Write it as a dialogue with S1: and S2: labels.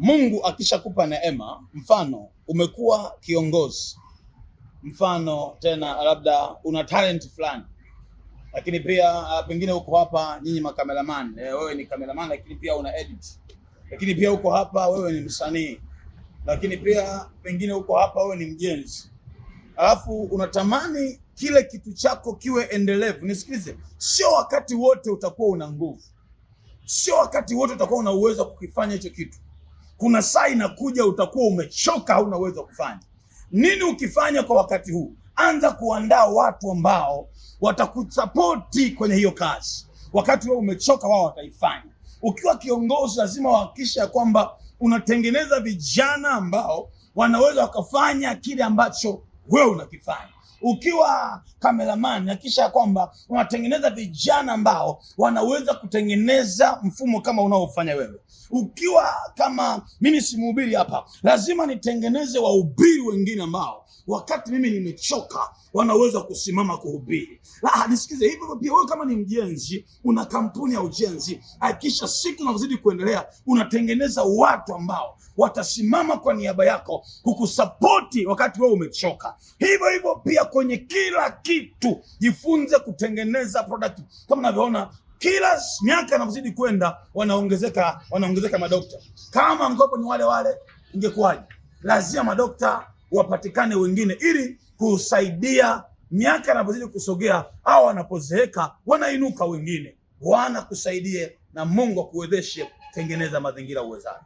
S1: Mungu akishakupa neema, mfano umekuwa kiongozi, mfano tena labda una talent fulani, lakini pia pengine uko hapa, nyinyi makameraman, wewe ni kameraman lakini pia una edit, lakini pia uko hapa wewe ni msanii, lakini pia pengine uko hapa wewe ni mjenzi, alafu unatamani kile kitu chako kiwe endelevu. Nisikilize, sio wakati wote utakuwa una nguvu, sio wakati wote utakuwa una uwezo kukifanya hicho kitu. Kuna saa inakuja utakuwa umechoka, hauna uwezo kufanya. Nini ukifanya kwa wakati huu? Anza kuandaa watu ambao watakusapoti kwenye hiyo kazi. Wakati wewe umechoka, wao wataifanya. Ukiwa kiongozi, lazima uhakikishe kwamba unatengeneza vijana ambao wanaweza wakafanya kile ambacho wewe unakifanya. Ukiwa cameraman, hakikisha kwamba unatengeneza vijana ambao wanaweza kutengeneza mfumo kama unaofanya wewe. Ukiwa kama mimi si mhubiri hapa, lazima nitengeneze wahubiri wengine ambao wakati mimi nimechoka wanaweza kusimama kuhubiri. Nisikize hivyo pia wewe kama ni mjenzi, una kampuni ya ujenzi, hakikisha siku unazidi kuendelea unatengeneza watu ambao watasimama kwa niaba yako kukusapoti wakati wewe umechoka. Hivyo hivyo pia kwenye kila kitu jifunze kutengeneza product. Kama unavyoona kila miaka inavyozidi kwenda wanaongezeka madokta. Kama mkopo ni wale wale ingekuwaje? Lazima madokta wapatikane wengine ili kusaidia miaka inavyozidi kusogea, au wanapozeeka wanainuka wengine wanakusaidia, na Mungu akuwezeshe tengeneza mazingira uwezayo.